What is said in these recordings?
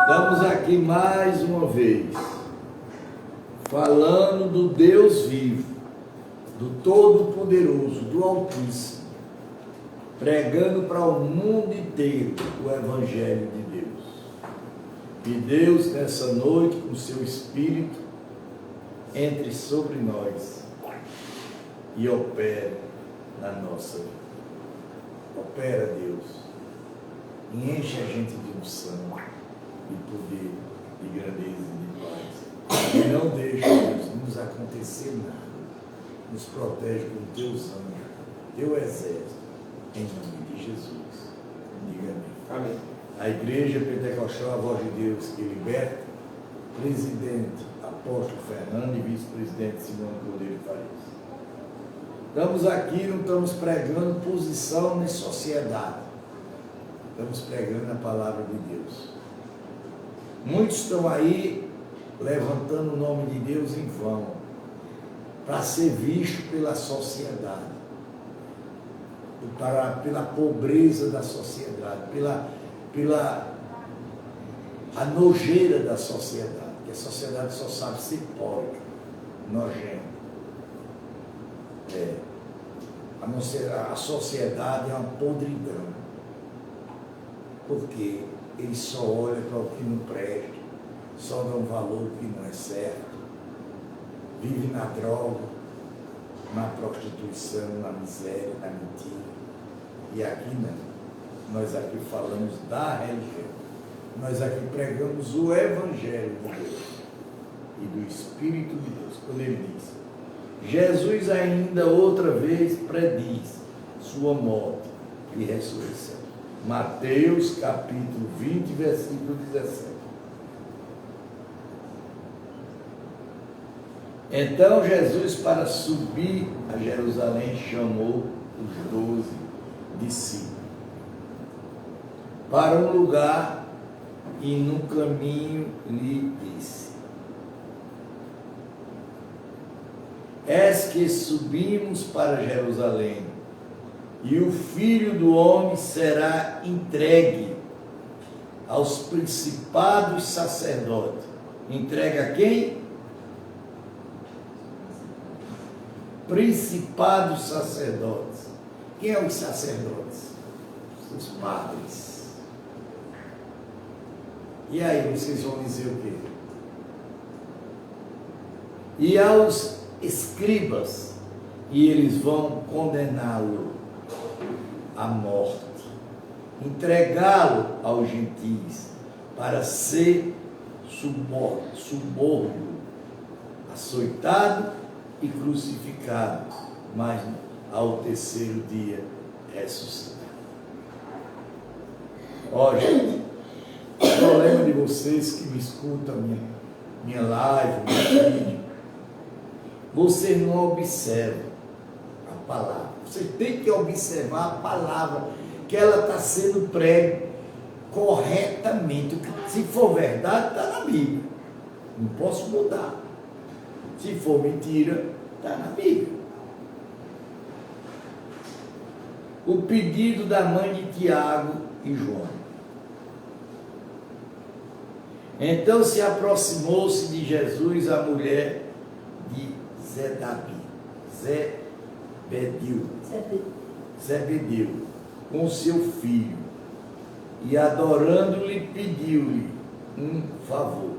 Estamos aqui mais uma vez, falando do Deus vivo, do Todo-Poderoso, do Altíssimo, pregando para o mundo inteiro o Evangelho de Deus. E Deus, nessa noite, com o seu Espírito, entre sobre nós e opere na nossa vida. Opera, Deus, e enche a gente de unção, de poder, de grandeza e de paz. E não deixa, Deus, nos acontecer nada. Nos protege com teus anjos, teu exército, em nome de Jesus. Diga amém. Amém. A Igreja Pentecostal, a Voz de Deus que liberta, presidente Apóstolo Fernando e vice-presidente Simone Cordeiro Farias. Estamos aqui, não estamos pregando posição nem sociedade. Estamos pregando a palavra de Deus. Muitos estão aí levantando o nome de Deus em vão, para ser visto pela sociedade, pela pobreza da sociedade, pela a nojeira da sociedade, que a sociedade só sabe ser pobre, nojento. A sociedade é uma podridão, porque eles só olham para o que não presta, só dão valor ao que não é certo, vive na droga, na prostituição, na miséria, na mentira. E aqui não, nós aqui falamos da religião, nós aqui pregamos o Evangelho de Deus e do Espírito de Deus, quando ele diz, Jesus ainda outra vez prediz sua morte e ressurreição. Mateus capítulo 20, versículo 17. Então Jesus, para subir a Jerusalém, chamou os 12 discípulos para um lugar e no caminho lhe disse: Eis que subimos para Jerusalém, e o Filho do Homem será entregue aos principados sacerdotes. Entregue a quem? Principados sacerdotes. Quem é os sacerdotes? Os padres. E aí vocês vão dizer o quê? E aos escribas, e eles vão condená-lo à morte, entregá-lo aos gentios para ser suborno, açoitado e crucificado, mas ao terceiro dia ressuscitar. Ó, gente, o problema de vocês que me escutam minha live, meu vídeo, você não observa a palavra. Você tem que observar a palavra, que ela está sendo prega corretamente. Se for verdade, está na Bíblia. Não posso mudar. Se for mentira, está na Bíblia. O pedido da mãe de Tiago e João. Então se aproximou-se de Jesus a mulher de Zebedeu, com seu filho, e adorando-lhe, pediu-lhe um favor.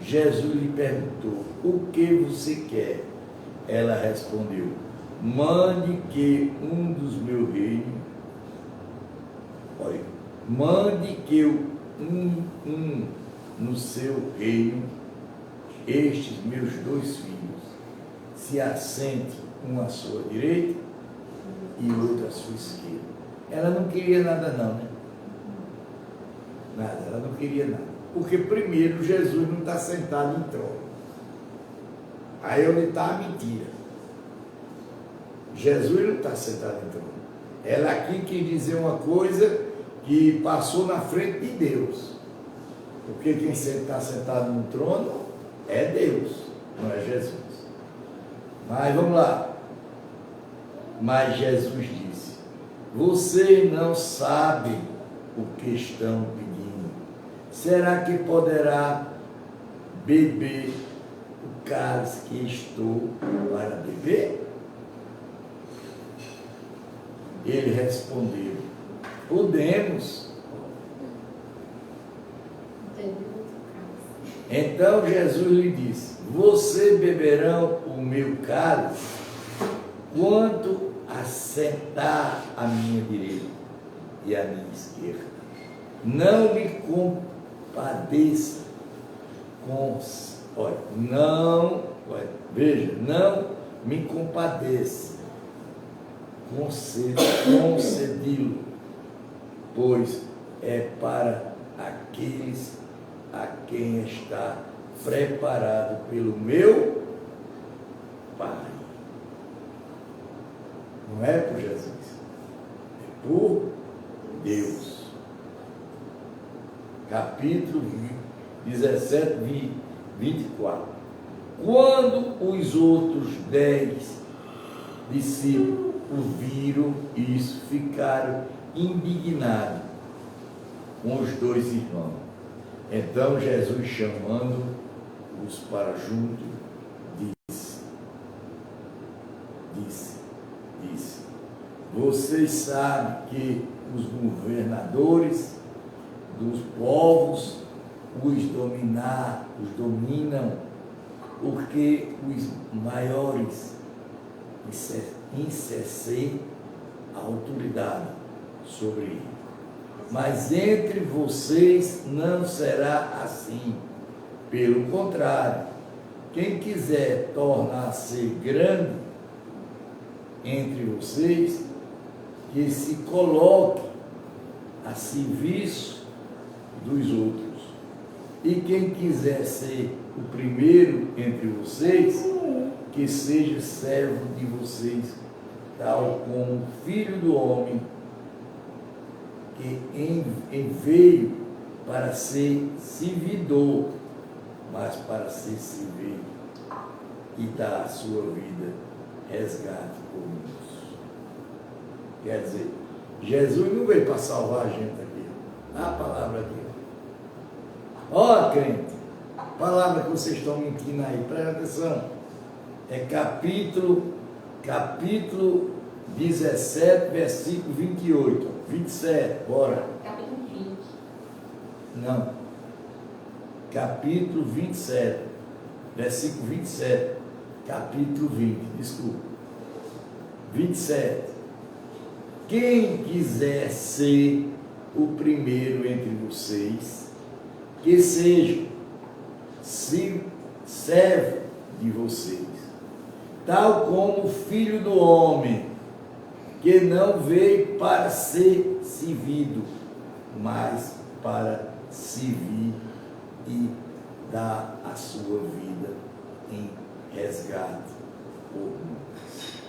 Jesus lhe perguntou: o que você quer? Ela respondeu: mande que um dos meus reinos, mande que no seu reino, estes meus 2 filhos se assente, um à sua direita e outro à sua esquerda. Ela não queria nada não, né? Nada, ela não queria nada. Porque primeiro Jesus não está sentado em trono. Aí onde está a mentira. Jesus não está sentado em trono. Ela aqui quis dizer uma coisa que passou na frente de Deus. Porque quem está sentado no trono é Deus, não é Jesus. Mas vamos lá. Mas Jesus disse: vocês não sabem o que estão pedindo. será que poderá beber o cálice que estou para beber? Ele respondeu, podemos. Então Jesus lhe disse, você beberão o meu cálice quanto a sentar à minha direita e à minha esquerda. Não me compadeça não me compadeça concedi-lo, pois é para aqueles a quem está preparado pelo meu Pai. Não é por Jesus, é por Deus. Capítulo 17, 24. Quando os outros 10 discípulos viram isso, ficaram indignados com os 2 irmãos. Então Jesus, chamando-os para junto, disse, vocês sabem que os governadores dos povos os dominam, porque os maiores exercem a autoridade sobre ele. Mas entre vocês não será assim. Pelo contrário, quem quiser tornar-se grande entre vocês, que se coloque a serviço dos outros. E quem quiser ser o primeiro entre vocês, que seja servo de vocês, tal como o Filho do Homem, que veio para ser servidor, mas para ser servido e dar a sua vida resgate por muitos. Quer dizer, Jesus não veio para salvar a gente aqui. A palavra aqui. Ó, crente, palavra que vocês estão mentindo aí, presta atenção. É capítulo 17, versículo 28. 27, bora. Capítulo 20. Não. Capítulo 27, versículo 27. Capítulo 20, desculpa. 27. Quem quiser ser o primeiro entre vocês, que seja servo de vocês, tal como o Filho do Homem, que não veio para ser servido, mas para servir e dar a sua vida em resgate por muitos.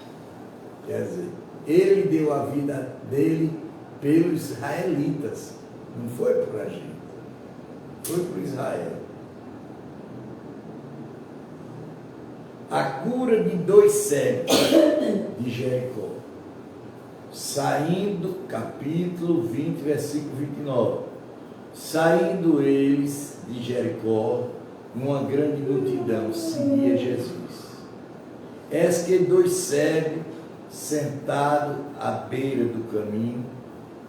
Quer dizer, ele deu a vida dele pelos israelitas, não foi para a gente, foi para Israel. A cura de 2 cegos de Jericó. Saindo, capítulo 20, versículo 29. Saindo eles de Jericó, uma grande multidão seguia Jesus. Eis que 2 cegos, sentados à beira do caminho,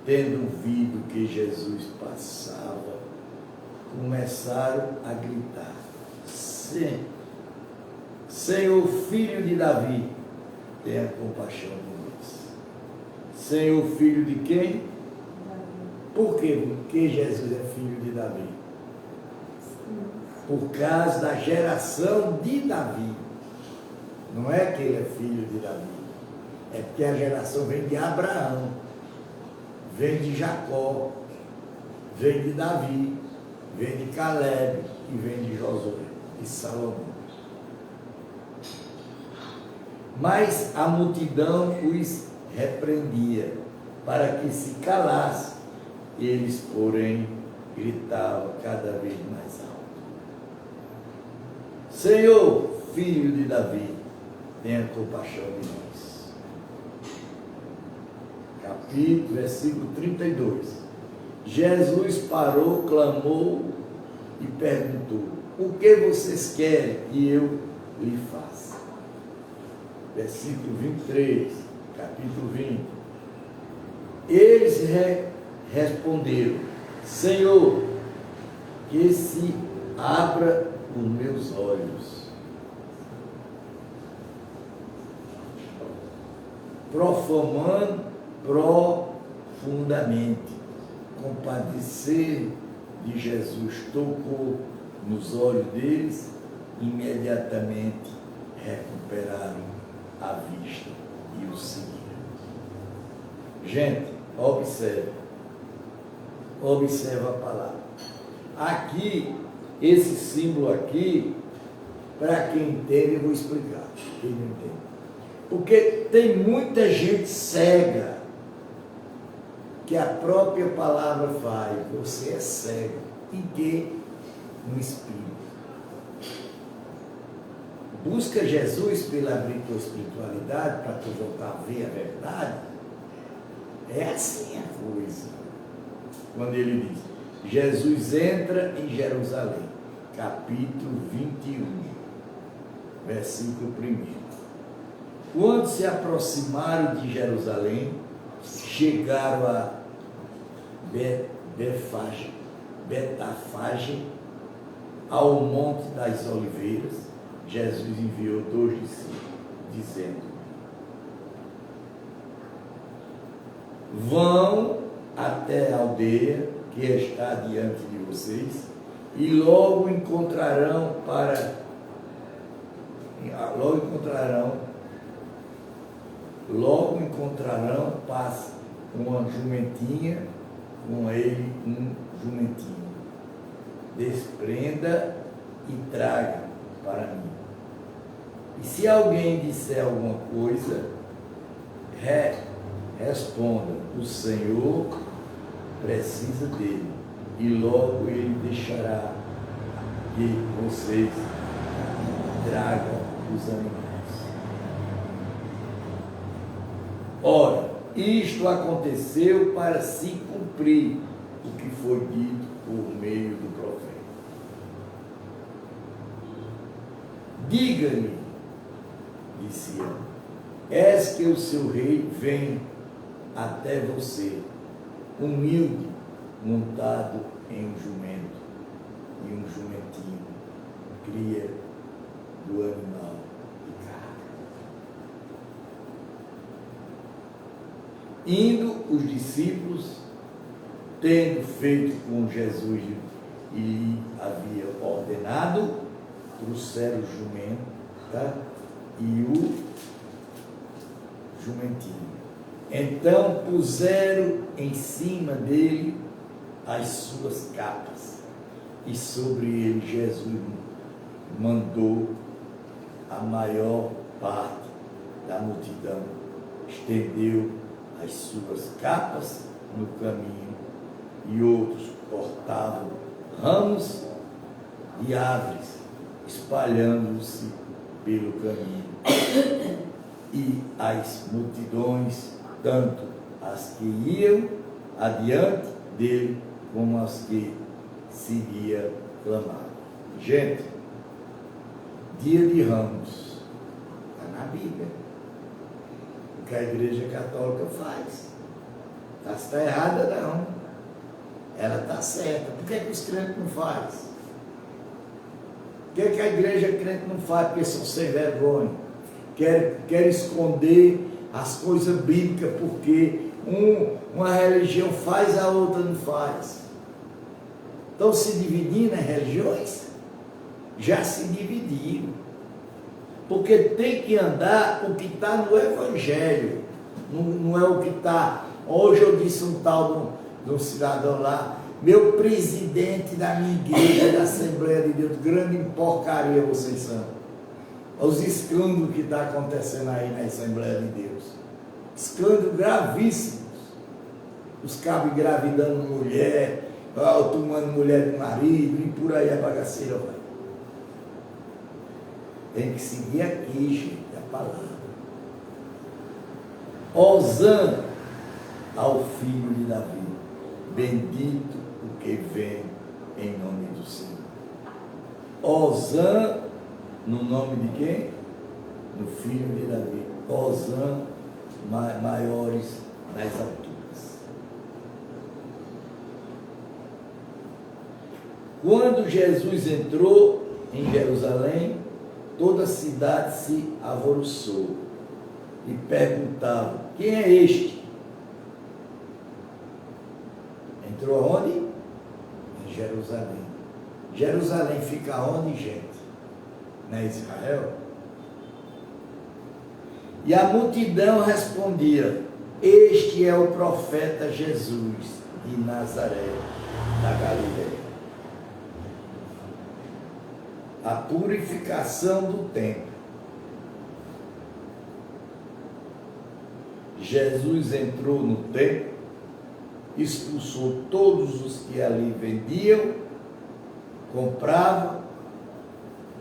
tendo ouvido que Jesus passava, começaram a gritar: Senhor, Filho de Davi, tenha compaixão de nós. Senhor, filho de quem? Por quê? Porque Jesus é filho de Davi. Por causa da geração de Davi. Não é que ele é filho de Davi. É porque a geração vem de Abraão, vem de Jacó, vem de Davi, vem de Caleb e vem de Josué e Salomão. Mas a multidão os repreendia para que se calasse. Eles, porém, gritavam cada vez mais alto: Senhor, filho de Davi, tenha compaixão de nós. Capítulo, versículo 32. Jesus parou, clamou e perguntou: o que vocês querem que eu lhe faça? Versículo 23, capítulo 20. Eles responderam: Senhor, que se abra os meus olhos. Profundamente compadecer de Jesus tocou nos olhos deles, imediatamente recuperaram a vista e o seguiram. Gente, observa a palavra. Aqui, esse símbolo aqui, para quem entende, eu vou explicar. Quem não entende. Porque tem muita gente cega que a própria palavra faz. Você é cego. Em que? No Espírito. Busca Jesus pela tua espiritualidade para tu voltar a ver a verdade. É assim a coisa. Quando ele diz: Jesus entra em Jerusalém, capítulo 21, versículo 1. Quando se aproximaram de Jerusalém, chegaram a Betafage, ao Monte das Oliveiras. Jesus enviou 2 discípulos, dizendo: vão até a aldeia que está diante de vocês, e logo encontrarão paz, uma jumentinha, com ele um jumentinho. Desprenda e traga para mim. E se alguém disser alguma coisa, responda: o Senhor precisa dele, e logo ele deixará que vocês tragam os animais. Ora, isto aconteceu para se cumprir o que foi dito por meio do profeta. Diga-lhe, disse ele, és que o seu rei vem até você, humilde, montado em um jumento, e um jumentinho, cria do animal de carga. Indo os discípulos, tendo feito como Jesus lhe havia ordenado, trouxeram o jumento e o jumentinho. Então puseram em cima dele as suas capas, e sobre ele Jesus mandou a maior parte da multidão, estendeu as suas capas no caminho, e outros cortavam ramos de árvores, espalhando-se pelo caminho. E as multidões, tanto as que iam adiante dele, como as que seguiam, clamavam. Gente, dia de Ramos, está na Bíblia. O que a Igreja Católica faz. Se está errada, não. Ela está certa. Por que os crentes não fazem? Por que a igreja crente não faz? Porque são sem vergonha. Quer esconder as coisas bíblicas, porque uma religião faz, a outra não faz. Estão se dividindo as religiões? Já se dividiram. Porque tem que andar o que está no Evangelho. Não é o que está. Hoje eu disse um tal de um cidadão lá, meu presidente da minha igreja, da Assembleia de Deus, grande porcaria vocês são. Os escândalos que está acontecendo aí na Assembleia de Deus. Escândalos gravíssimos. Os cabos engravidando mulher, tomando mulher de marido, e por aí a bagaceira vai. Tem que seguir aqui, gente, a palavra. Hosana ao filho de Davi. bendito o que vem em nome do Senhor. Hosã, no nome de quem? Do filho de Davi. Hosã, maiores nas alturas. Quando Jesus entrou em Jerusalém, toda a cidade se alvoroçou e perguntava: quem é este? Entrou aonde? Em Jerusalém. Jerusalém fica onde, gente? Não é Israel? E a multidão respondia: este é o profeta Jesus de Nazaré, da Galileia. A purificação do templo. Jesus entrou no templo, expulsou todos os que ali vendiam, compravam,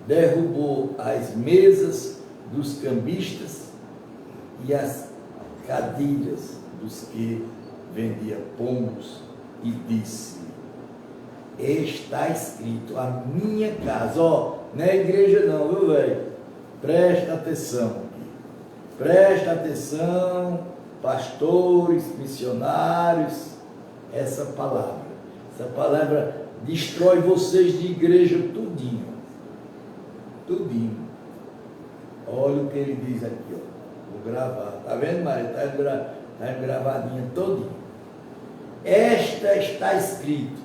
derrubou as mesas dos cambistas e as cadeiras dos que vendiam pombos e disse: está escrito, a minha casa, ó, não é igreja não, viu, velho? Presta atenção aqui. Presta atenção, pastores, missionários, essa palavra destrói vocês de igreja tudinho. Tudinho. Olha o que ele diz aqui, ó. Vou gravar. Tá vendo, Maria? Tá gravadinha todinho. Esta está escrito: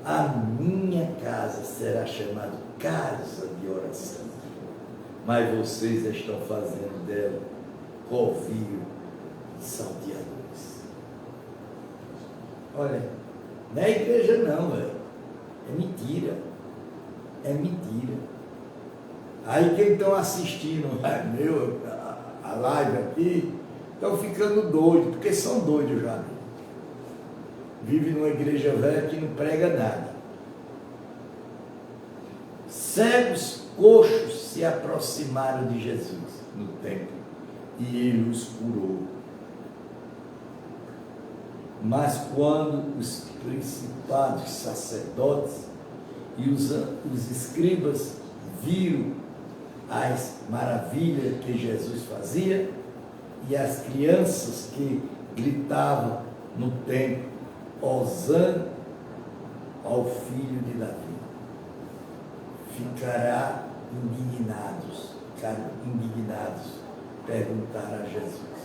a minha casa será chamada casa de oração, mas vocês estão fazendo dela covil de salteadores. Olha, não é igreja não, velho. É mentira. É mentira. Aí quem estão assistindo a live aqui, estão ficando doidos, porque são doidos já. Vive numa igreja velha que não prega nada. Cegos, coxos se aproximaram de Jesus no templo e ele os curou. Mas quando os principados sacerdotes e os escribas viram as maravilhas que Jesus fazia e as crianças que gritavam no templo: Hosana ao filho de Davi, ficaram indignados, perguntaram a Jesus: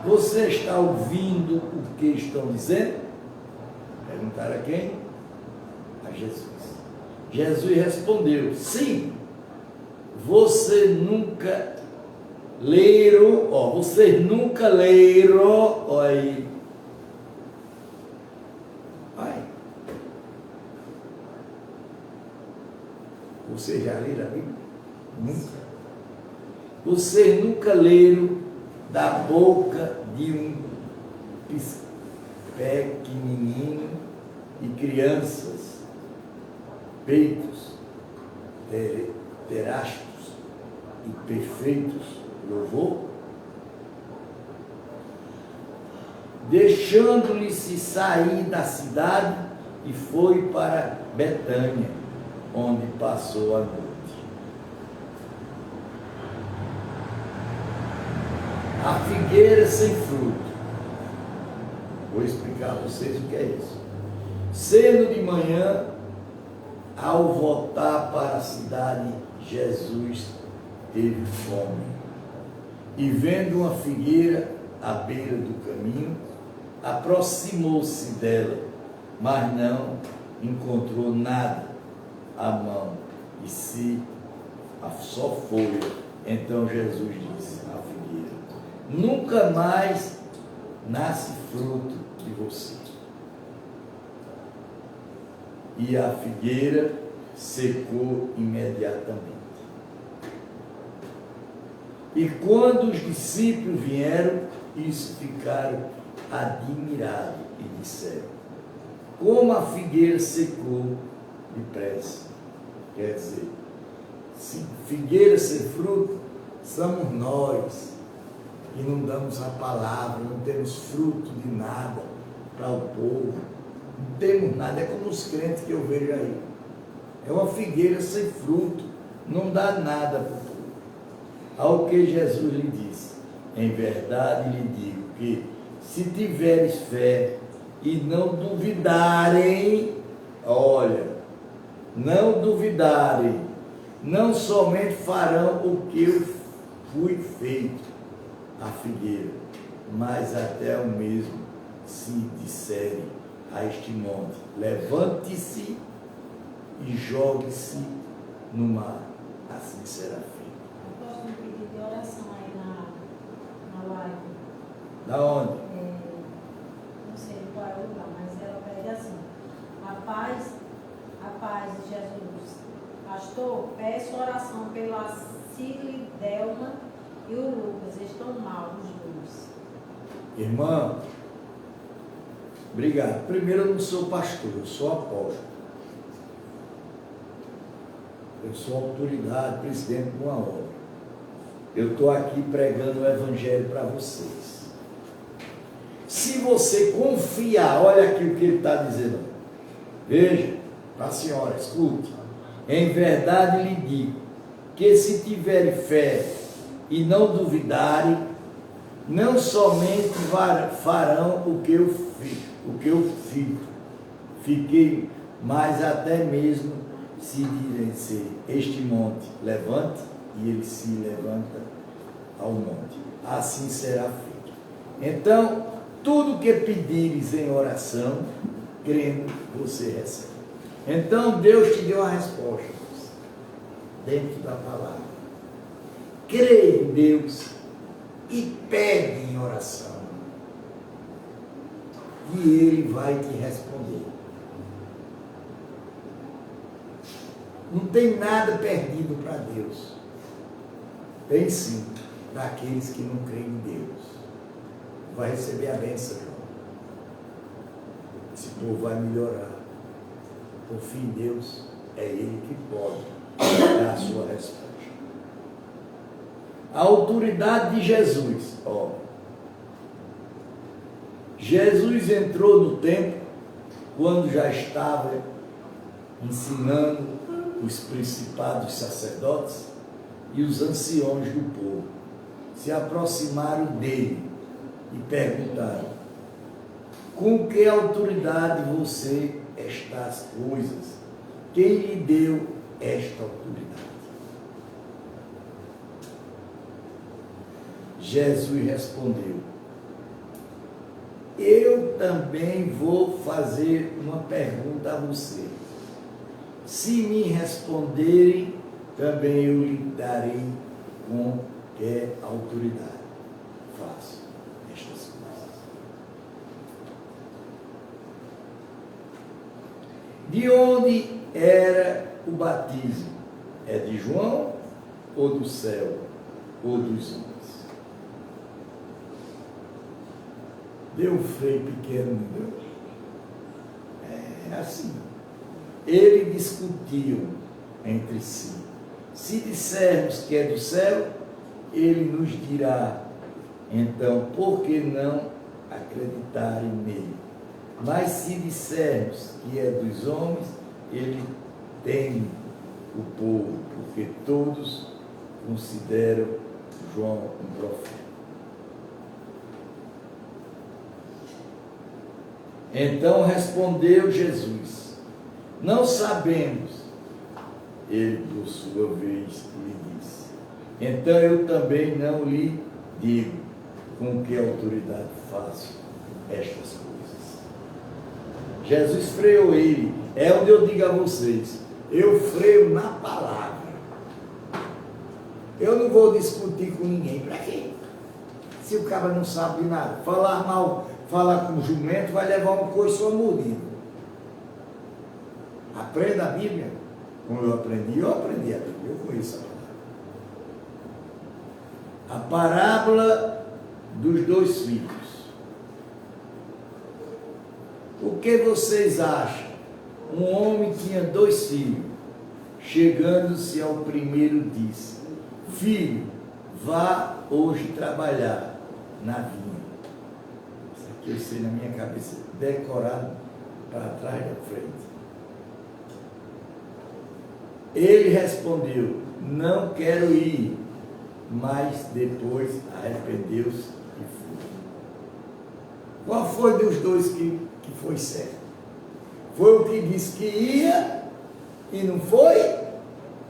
você está ouvindo o que estão dizendo? Perguntaram a quem? A Jesus. Jesus respondeu: sim, vocês nunca leram, olha aí. Vai. Vocês já leram a Bíblia? Nunca. Vocês nunca leram da boca de um pequenininho e crianças, peitos, terastos e perfeitos, louvor? Deixando-lhe-se sair da cidade e foi para Betânia, onde passou a noite. A figueira sem fruto. Vou explicar a vocês o que é isso. Cedo de manhã, ao voltar para a cidade, Jesus teve fome. E vendo uma figueira à beira do caminho, aproximou-se dela, mas não encontrou nada à mão, e se só folha. Então Jesus disse à figueira: nunca mais nasce fruto de você. E a figueira secou imediatamente. E quando os discípulos vieram, isso ficaram admirados e disseram: como a figueira secou depressa. Quer dizer, se figueira sem fruto, somos nós. e não damos a palavra, não temos fruto de nada para o povo, não temos nada, é como os crentes que eu vejo aí. É uma figueira sem fruto, não dá nada para o povo. Ao que Jesus lhe disse, em verdade lhe digo que se tiveres fé e não duvidarem, olha, não duvidarem, não somente farão o que eu fui feito, a figueira, mas até o mesmo se disserem a este monte, levante-se e jogue-se no mar, assim será feito. Eu gosto de um pedido de oração aí na live. Da onde? Não sei qual é o lugar, mas ela pede assim: a paz de Jesus. Pastor, peço oração pela Cília Delma e o Lucas, estão mal os dois. Irmã, obrigado. Primeiro, eu não sou pastor, eu sou apóstolo. Eu sou autoridade, presidente de uma obra. Eu estou aqui pregando o evangelho para vocês. Se você confiar, olha aqui o que ele está dizendo. Veja, para a senhora, escute. Em verdade lhe digo, que se tiverem fé e não duvidarem, não somente farão o que eu fiquei, mas até mesmo se direm este monte levante, e ele se levanta ao monte. Assim será feito. Então, tudo que pedires em oração, crendo, você recebe. Então, Deus te deu a resposta dentro da palavra. Creia em Deus e pede em oração. E Ele vai te responder. Não tem nada perdido para Deus. Tem sim, para aqueles que não creem em Deus. Vai receber a bênção. Esse povo vai melhorar. Confie em Deus, é Ele que pode dar a sua resposta. A autoridade de Jesus. Jesus entrou no templo quando já estava ensinando os principados sacerdotes e os anciões do povo. Se aproximaram dele e perguntaram: com que autoridade você estas coisas? Quem lhe deu esta autoridade? Jesus respondeu: eu também vou fazer uma pergunta a você. Se me responderem, também eu lhe darei com que autoridade faço estas coisas. De onde era o batismo? É de João ou do céu ou dos homens? Deu freio pequeno, meu. É assim. Eles discutiam entre si. Se dissermos que é do céu, ele nos dirá, então, por que não acreditarem nele? Mas se dissermos que é dos homens, ele teme o povo, porque todos consideram João um profeta. Então respondeu Jesus: não sabemos. Ele, por sua vez, lhe disse: então eu também não lhe digo com que autoridade faço estas coisas. Jesus freou ele. É onde eu digo a vocês: eu freio na palavra. Eu não vou discutir com ninguém. Para quê? Se o cara não sabe de nada. Falar mal, falar com o jumento vai levar um coice ou mordido. Aprenda a Bíblia. Como eu aprendi a Bíblia. Eu conheço a palavra. A parábola dos dois filhos. O que vocês acham? Um homem tinha 2 filhos. Chegando-se ao primeiro, disse: filho, vá hoje trabalhar. na vinha. Isso aqui eu sei na minha cabeça, decorado para trás e para frente. Ele respondeu, não quero ir, mas depois arrependeu-se e foi. Qual foi dos dois que foi certo? Foi o que disse que ia e não foi?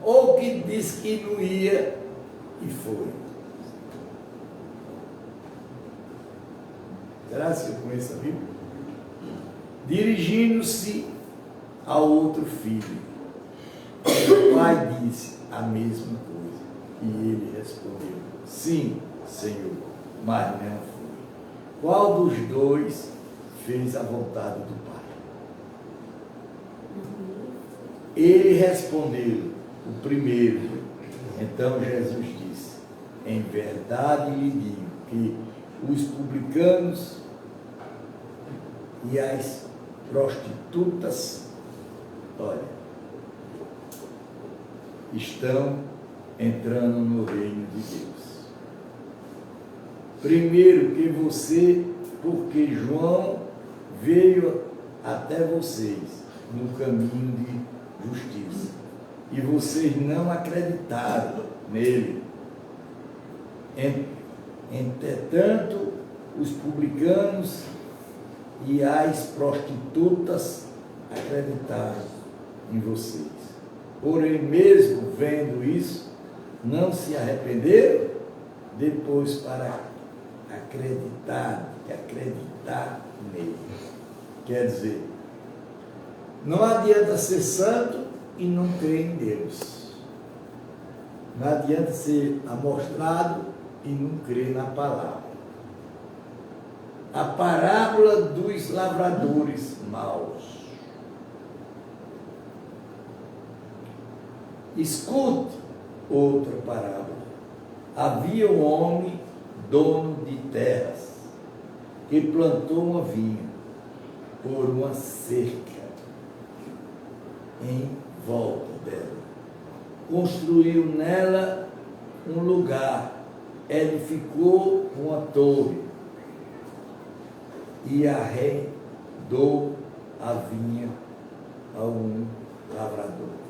Ou o que disse que não ia e foi? Será que eu conheço a Bíblia? Dirigindo-se ao outro filho, o pai disse a mesma coisa. E ele respondeu, sim, Senhor, mas não foi. Qual dos dois fez a vontade do Pai? Ele respondeu, o primeiro. Então Jesus disse, em verdade lhe digo que os publicanos e as prostitutas, olha, estão entrando no reino de Deus. Primeiro que você, porque João veio até vocês no caminho de justiça, e vocês não acreditaram nele. Entretanto, os publicanos e as prostitutas acreditaram em vocês. Porém, mesmo vendo isso, não se arrependeram depois para acreditar nele. Quer dizer, não adianta ser santo e não crer em Deus. Não adianta ser amostrado e não crer na palavra. A parábola dos lavradores maus. Escute outra parábola. Havia um homem, dono de terras, que plantou uma vinha por uma cerca em volta dela. Construiu nela um lugar, edificou uma torre e arrendou a vinha a um lavrador.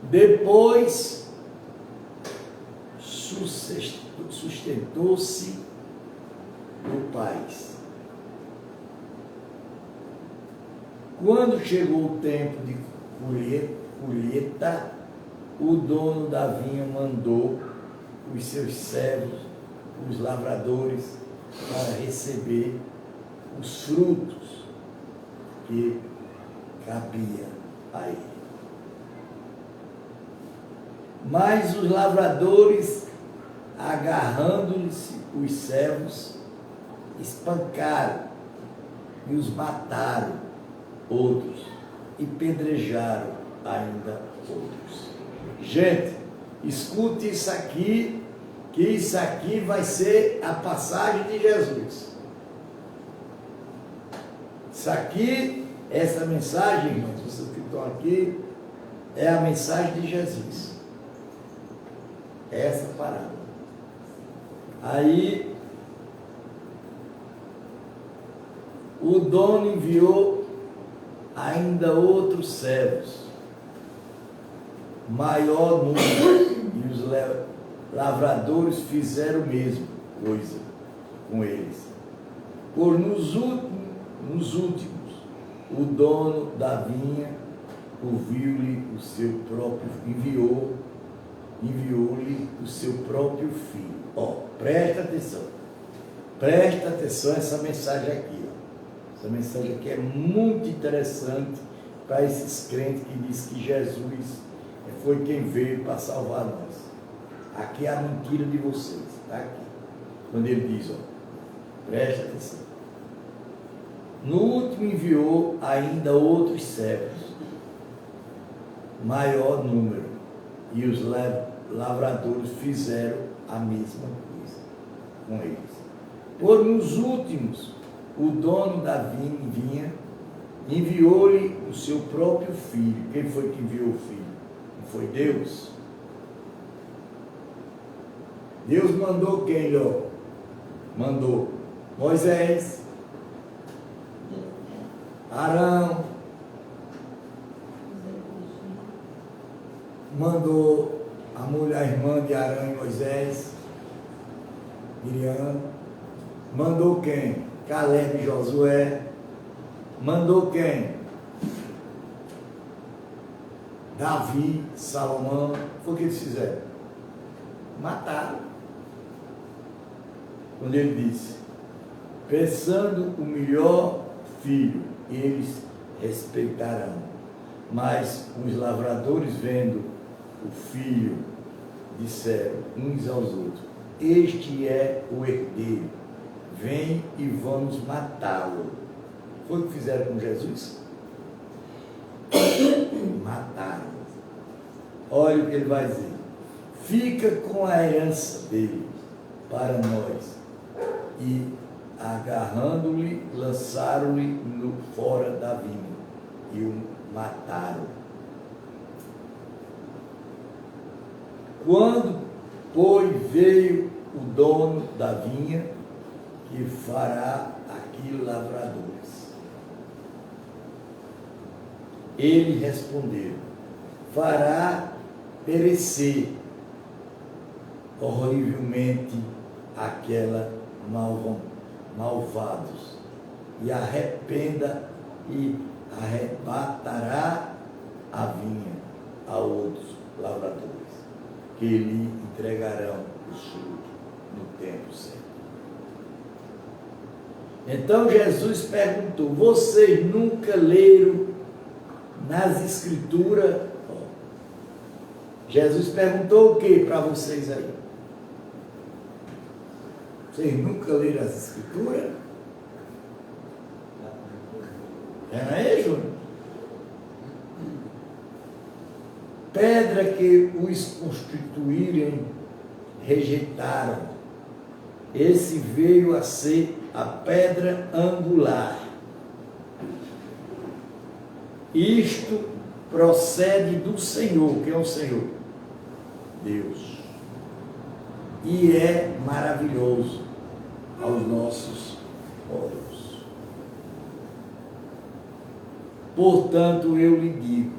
Depois sustentou-se no país. Quando chegou o tempo de colheita, o dono da vinha mandou os seus servos, os lavradores, para receber os frutos que cabia a ele. Mas os lavradores, agarrando-lhes os servos, espancaram e os mataram outros e pedrejaram ainda outros. Gente, escute isso aqui, que isso aqui vai ser a passagem de Jesus. Isso aqui, essa mensagem, irmãos, vocês que estão aqui, é a mensagem de Jesus. Essa parábola. Aí, o dono enviou ainda outros servos, maior número, e os lavradores fizeram a mesma coisa com eles. Por nos últimos, o dono da vinha ouviu-lhe o seu próprio, enviou-lhe o seu próprio filho. Ó, presta atenção a essa mensagem aqui, ó. Essa mensagem aqui é muito interessante para esses crentes que dizem que Jesus foi quem veio para salvar nós. Aqui é a mentira de vocês, está aqui. Quando ele diz, ó, presta atenção. No último enviou ainda outros servos, maior número, e os lavradores fizeram a mesma coisa com eles. Por nos últimos, o dono da vinha enviou-lhe o seu próprio filho. Quem foi que enviou o filho? Não foi Deus? Deus mandou quem, Ló? Mandou Moisés, Arão, mandou a mulher, a irmã de Arão e Moisés, Miriam, mandou quem? Caleb e Josué, mandou quem? Davi, Salomão. Foi o que eles fizeram? Mataram. Quando ele disse, pensando o melhor filho, eles respeitarão. Mas os lavradores, vendo o filho, disseram uns aos outros, este é o herdeiro, vem e vamos matá-lo. Foi o que fizeram com Jesus? Mataram. Olha o que ele vai dizer. Fica com a herança dele para nós. E agarrando-lhe, lançaram-lhe fora da vinha e o mataram. Quando, pois, veio o dono da vinha, que fará aqui lavradores. Ele respondeu, fará perecer horrivelmente aquela malvados, e arrebatará a vinha a outros lavradores, que lhe entregarão o fruto no tempo certo. Então Jesus perguntou, vocês nunca leram nas Escrituras? Jesus perguntou o que para vocês aí? Vocês nunca leram as Escrituras? Não é, Júnior? Pedra que os constituírem rejeitaram. Esse veio a ser a pedra angular. Isto procede do Senhor. Quem é o Senhor? Deus. E é maravilhoso aos nossos olhos. Portanto, eu lhe digo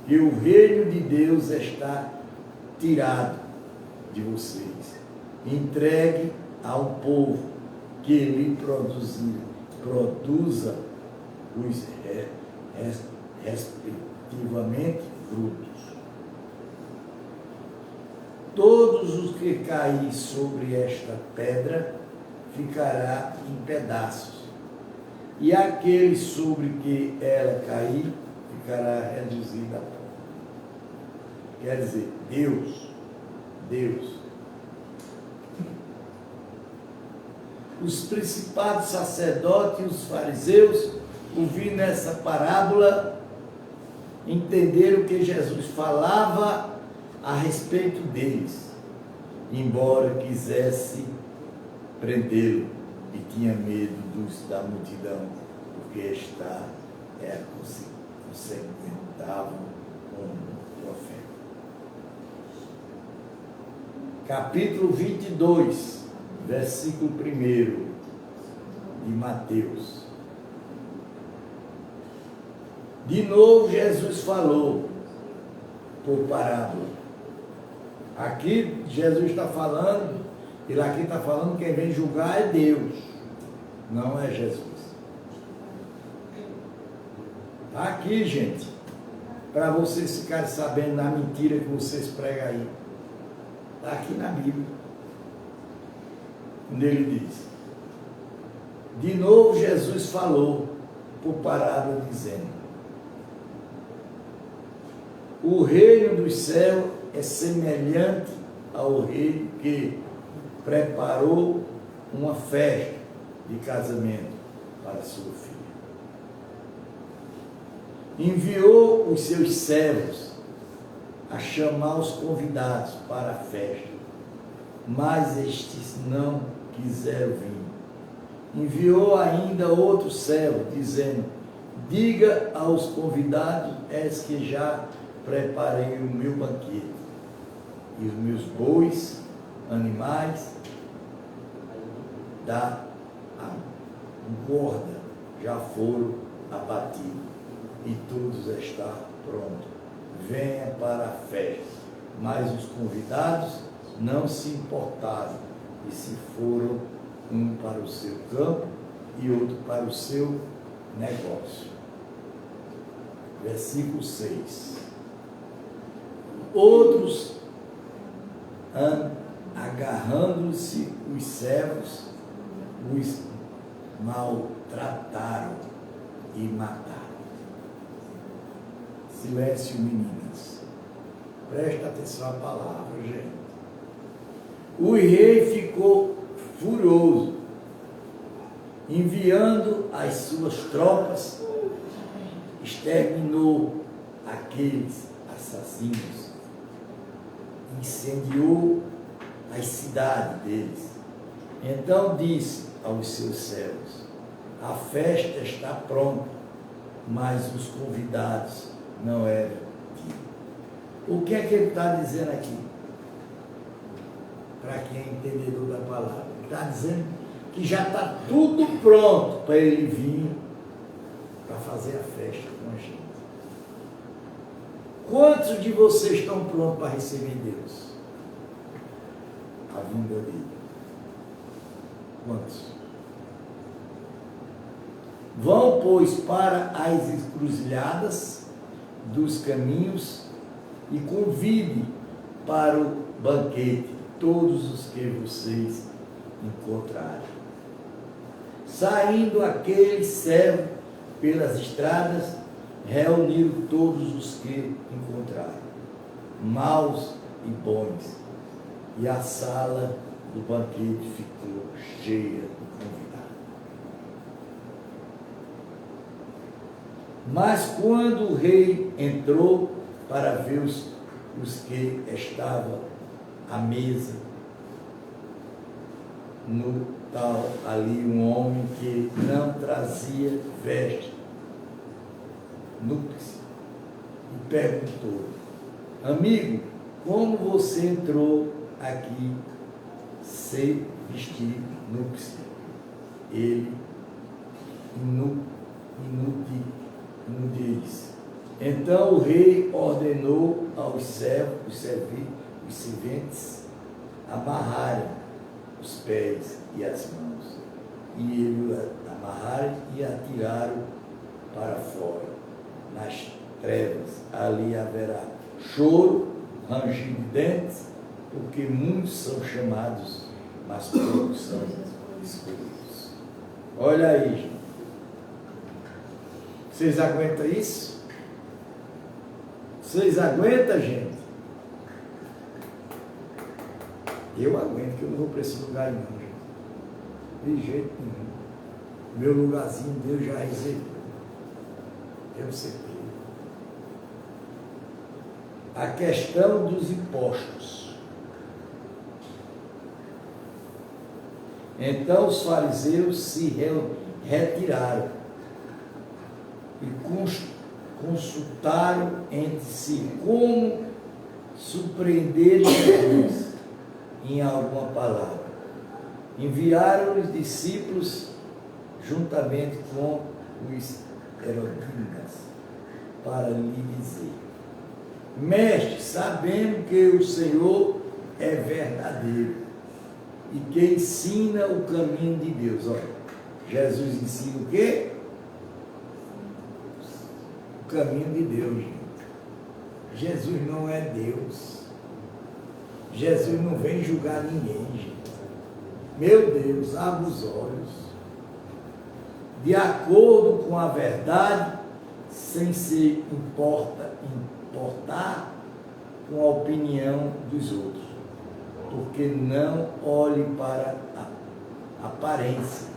que o reino de Deus está tirado de vocês, entregue ao povo que lhe produza os respectivamente frutos. Todos os que cair sobre esta pedra ficará em pedaços, e aquele sobre que ela cair ficará reduzido a pó. Quer dizer, Deus. Os principais sacerdotes e os fariseus, ouvindo essa parábola, entenderam que Jesus falava a respeito deles, embora quisesse prendê-lo, e tinha medo da multidão, porque esta consequentavam com o profeta. Capítulo 22, versículo 1 de Mateus. De novo Jesus falou por parábola. Aqui Jesus está falando, e lá aqui está falando, quem vem julgar é Deus, não é Jesus. Está aqui, gente, para vocês ficarem sabendo da mentira que vocês pregam aí. Está aqui na Bíblia. Quando ele diz, de novo Jesus falou por parábola, dizendo, o reino dos céus é semelhante ao rei que preparou uma festa de casamento para sua filha. Enviou os seus servos a chamar os convidados para a festa, mas estes não quiseram vir. Enviou ainda outro servo, dizendo, diga aos convidados, és que já preparei o meu banquete, e os meus bois animais da engorda já foram abatidos e todos estão prontos. Venha para a festa. Mas os convidados não se importaram e se foram, um para o seu campo e outro para o seu negócio. Versículo 6. Outros, agarrando-se os servos, os maltrataram e mataram. Silêncio, meninas. Presta atenção à palavra, gente. O rei ficou furioso, enviando as suas tropas, exterminou aqueles assassinos, incendiou as cidades deles. Então disse aos seus servos: a festa está pronta, mas os convidados não eram aqui. O que é que ele está dizendo aqui? Para quem é entendedor da palavra, ele está dizendo que já está tudo pronto para ele vir para fazer a festa com a gente. Quantos de vocês estão prontos para receber Deus? A vinda dele. Quantos? Vão, pois, para as encruzilhadas dos caminhos e convide para o banquete todos os que vocês encontrarem. Saindo aquele servo pelas estradas, reuniram todos os que encontraram, maus e bons, e a sala do banquete ficou cheia de convidados. Mas quando o rei entrou para ver os que estavam à mesa, no tal ali um homem que não trazia veste, núpcias, e perguntou: amigo, como você entrou aqui sem vestir núpcias? Ele inúteis. Então o rei ordenou aos serventes amarrarem os pés e as mãos, e ele amarraram e atiraram para fora, nas trevas. Ali haverá choro, ranger de dentes, porque muitos são chamados, mas poucos são escolhidos. Olha aí, gente. Vocês aguentam isso? Vocês aguentam, gente? Eu aguento, que eu não vou para esse lugar não, gente. De jeito nenhum. Meu lugarzinho Deus já reservou. Eu sei. A questão dos impostos. Então os fariseus se retiraram e consultaram entre si como surpreender Jesus em alguma palavra. Enviaram os discípulos juntamente com os herodianos para lhe dizer: mestre, sabemos que o Senhor é verdadeiro e que ensina o caminho de Deus. Olha, Jesus ensina o quê? O caminho de Deus, gente. Jesus não é Deus. Jesus não vem julgar ninguém, gente. Meu Deus, abre os olhos. De acordo com a verdade, sem se importar com a opinião dos outros. Porque não olhe para a aparência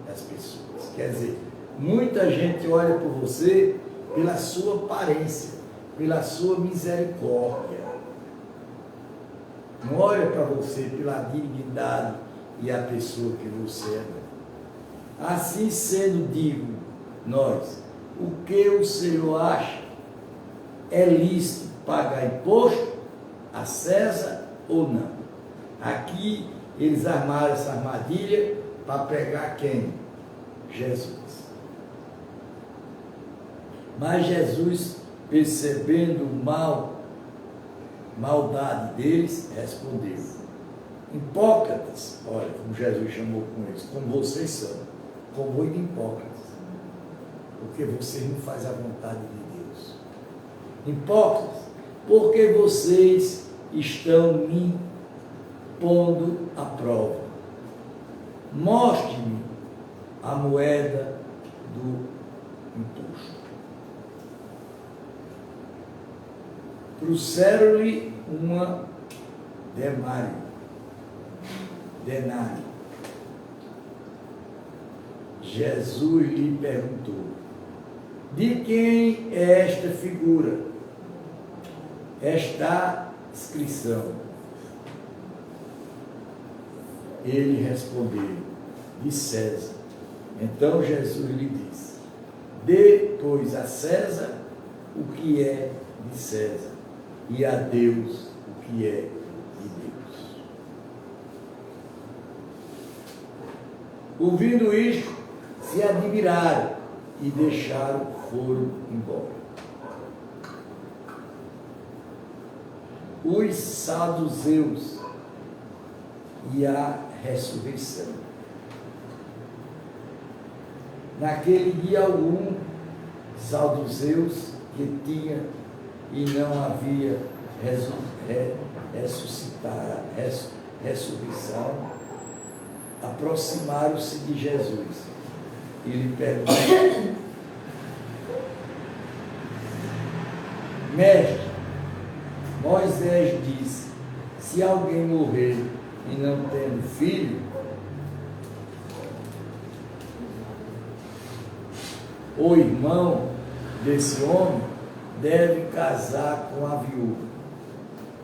das pessoas. Quer dizer, muita gente olha por você pela sua aparência, pela sua misericórdia. Não olha para você pela dignidade e a pessoa que você é. Assim sendo, digo nós, o que o Senhor acha? É lícito pagar imposto a César ou não? Aqui eles armaram essa armadilha para pregar quem? Jesus. Mas Jesus, percebendo o maldade deles, respondeu: hipócritas, olha como Jesus chamou com eles, como vocês são, como muito hipócritas, porque vocês não fazem a vontade de Deus. Hipócritas, porque vocês estão me pondo à prova. Mostre-me a moeda do imposto. Trouxeram-lhe uma denário. Jesus lhe perguntou: de quem é esta figura? Esta inscrição? Ele respondeu: de César. Então Jesus lhe disse: dê, pois, a César o que é de César, e a Deus o que é de Deus. Ouvindo isto, se admiraram e deixaram, foram embora. Os saduceus e a ressurreição. Naquele dia algum, saduceus que tinha e não havia ressurreição, aproximaram-se de Jesus e lhe perguntaram: Mestre, Moisés disse: se alguém morrer e não tendo filho, o irmão desse homem deve casar com a viúva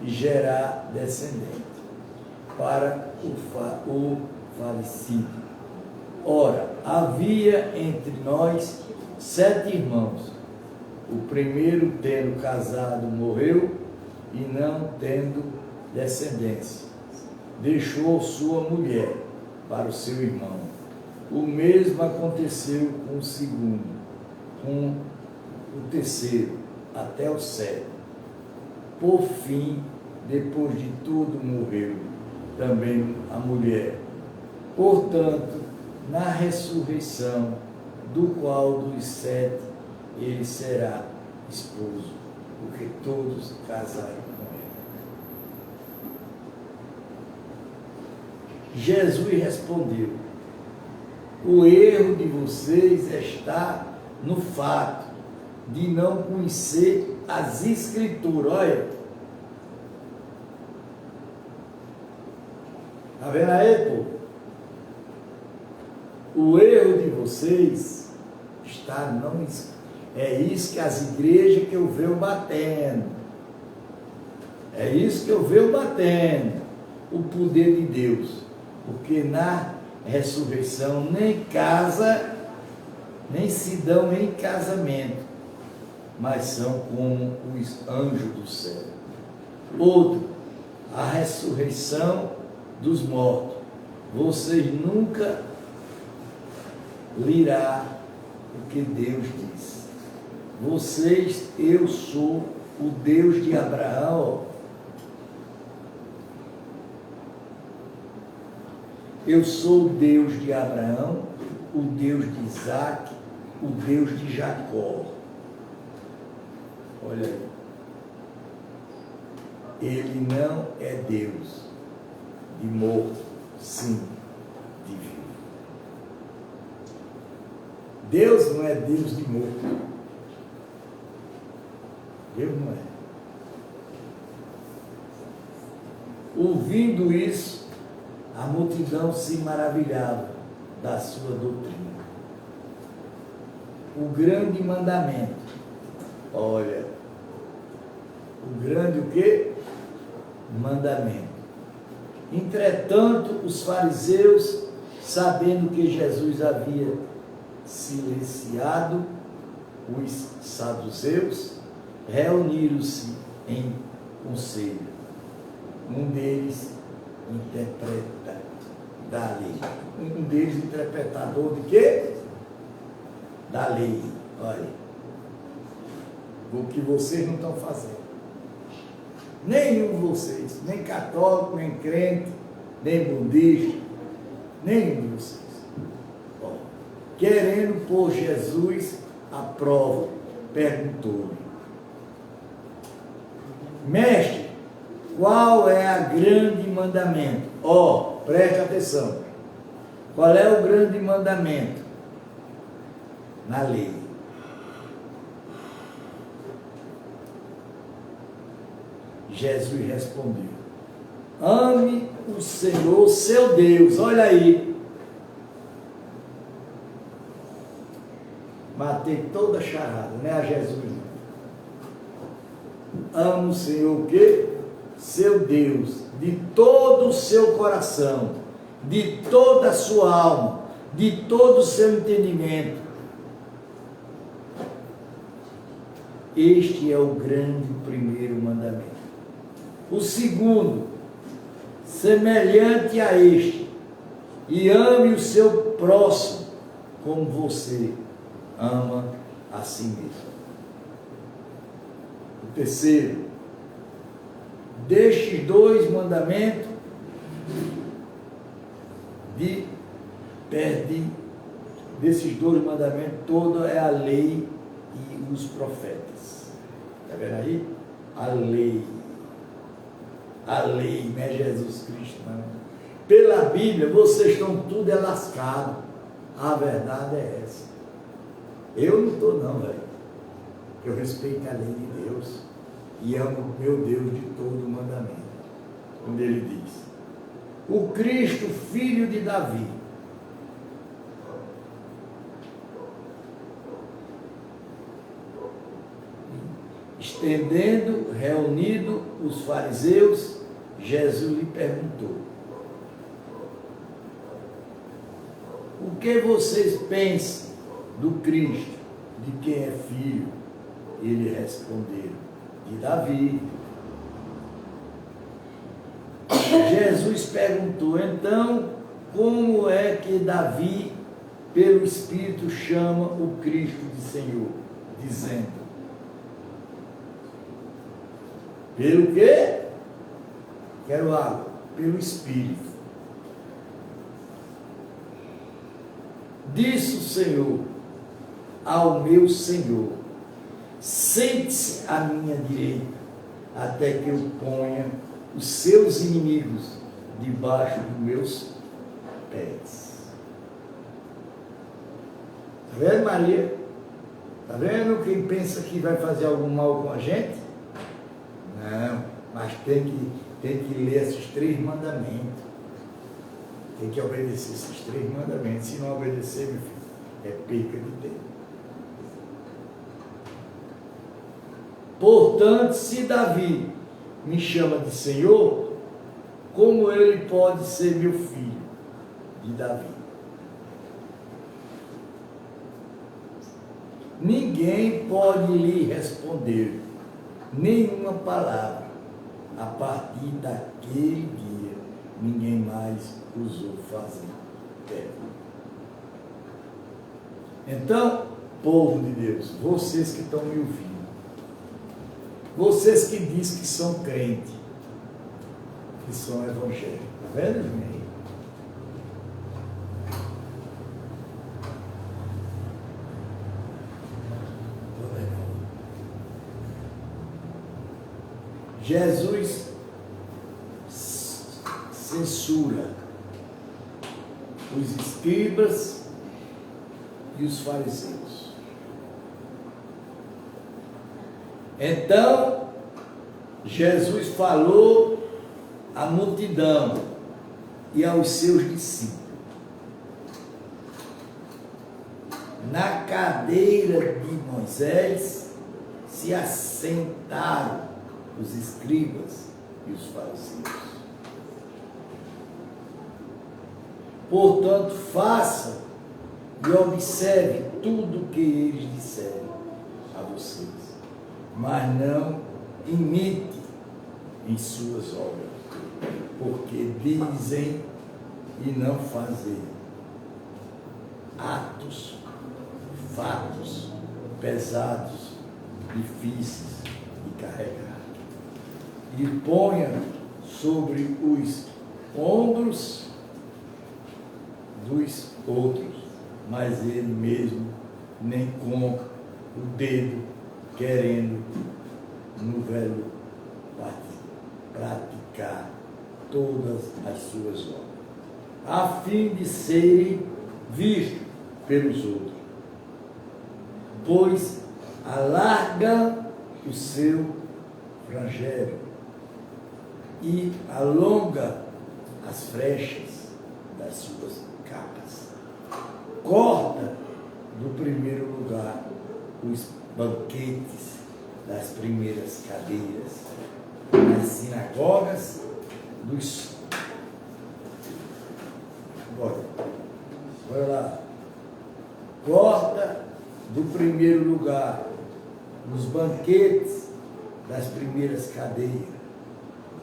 e gerar descendente para o falecido. Ora, havia entre nós 7 irmãos. O primeiro, tendo casado, morreu e não tendo descendência. Deixou sua mulher para o seu irmão. O mesmo aconteceu com o segundo, com o terceiro, até o 7. Por fim, depois de tudo, morreu também a mulher. Portanto, na ressurreição, do qual dos 7 ele será esposo, porque todos casaram com ele. Jesus respondeu: o erro de vocês está no fato de não conhecer as Escrituras. Olha, está vendo aí, pô? O erro de vocês está não. É isso que as igrejas que eu vejo batendo. É isso que eu vejo batendo. O poder de Deus. Porque na ressurreição nem casa, nem se dão em casamento, mas são como os anjos do céu. Outro, a ressurreição dos mortos. Vocês nunca lirá o que Deus diz. Vocês, eu sou o Deus de Abraão. Eu sou o Deus de Abraão, o Deus de Isaac, o Deus de Jacó. Olha aí. Ele não é Deus de morto, sim, de vivo. Deus não é Deus de morto. Deus não é. Ouvindo isso, a multidão se maravilhava da sua doutrina. O grande mandamento. Olha, o grande o quê? Mandamento. Entretanto, os fariseus, sabendo que Jesus havia silenciado os saduceus, reuniram-se em conselho. Um deles, interpreta da lei. Um deles interpretador de quê? Da lei. Olha, o que vocês não estão fazendo. Nenhum de vocês, nem católico, nem crente, nem budista, nenhum de vocês. Ó, querendo pôr Jesus à prova, perguntou-lhe: Mestre, qual é a grande mandamento? Ó, preste atenção. Qual é o grande mandamento? Na lei. Jesus respondeu: ame o Senhor seu Deus. Olha aí. Matei toda a charada, não é a Jesus. Ame o Senhor o quê? Seu Deus, de todo o seu coração, de toda a sua alma, de todo o seu entendimento. Este é o grande primeiro mandamento. O segundo, semelhante a este, e ame o seu próximo como você ama a si mesmo. O terceiro, destes dois mandamentos, desses dois mandamentos, toda é a lei e os profetas. Está vendo aí? A lei. A lei, não é Jesus Cristo, não. Pela Bíblia, vocês estão tudo lascados. A verdade é essa. Eu não estou não, velho. Eu respeito a lei de Deus e amo meu Deus de todo o mandamento. Quando ele diz: o Cristo, filho de Davi, estendendo, reunido os fariseus, Jesus lhe perguntou: o que vocês pensam do Cristo, de quem é filho? Ele respondeu: de Davi. Jesus perguntou: então, como é que Davi, pelo Espírito, chama o Cristo de Senhor? Dizendo: pelo quê? Quero água. Pelo Espírito. Disse o Senhor ao meu Senhor: sente-se à minha direita, até que eu ponha os seus inimigos debaixo dos meus pés. Está vendo, Maria? Está vendo quem pensa que vai fazer algum mal com a gente? Não, mas tem que ler esses 3 mandamentos. Tem que obedecer esses 3 mandamentos. Se não obedecer, meu filho, é perca de tempo. Portanto, se Davi me chama de Senhor, como ele pode ser meu filho? De Davi. Ninguém pode lhe responder nenhuma palavra. A partir daquele dia, ninguém mais ousou fazer pergunta. Então, povo de Deus, vocês que estão me ouvindo, vocês que dizem que são crentes, que são evangélicos, está vendo, gente? Jesus censura os escribas e os fariseus. Então, Jesus falou à multidão e aos seus discípulos: na cadeira de Moisés se assentaram os escribas e os fariseus. Portanto, faça e observe tudo o que eles disserem a vocês, mas não imite em suas obras, porque dizem e não fazem. Atos, fatos pesados, difíceis de carregar. E ponha sobre os ombros dos outros, mas ele mesmo nem com o dedo querendo no velho praticar todas as suas obras, a fim de serem vistos pelos outros, pois alarga o seu franjério e alonga as frechas das suas capas. Corta do primeiro lugar os banquetes das primeiras cadeiras, nas sinagogas dos... Olha lá. Corta do primeiro lugar nos banquetes das primeiras cadeiras,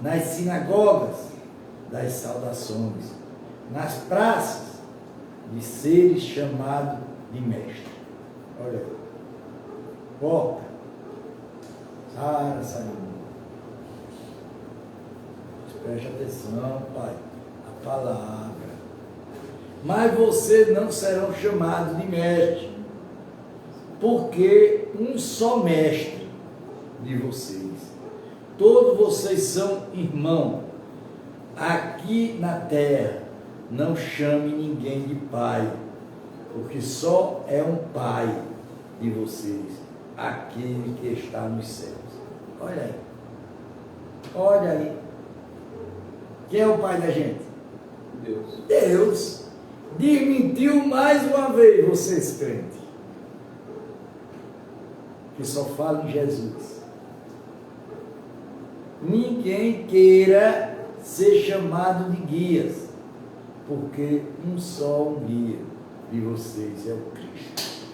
nas sinagogas das saudações, nas praças de seres chamados de mestre. Olha aí. Corta. Sara, Saína. Preste atenção, Pai, a palavra. Mas vocês não serão chamados de mestre, porque um só mestre de vocês. Todos vocês são irmãos. Aqui na terra, não chame ninguém de pai, porque só é um pai de vocês, aquele que está nos céus. Olha aí. Olha aí. Quem é o pai da gente? Deus. Deus. Desmentiu mais uma vez vocês, crentes, que só falam em Jesus. Ninguém queira ser chamado de guias, porque um só um guia de vocês é o Cristo.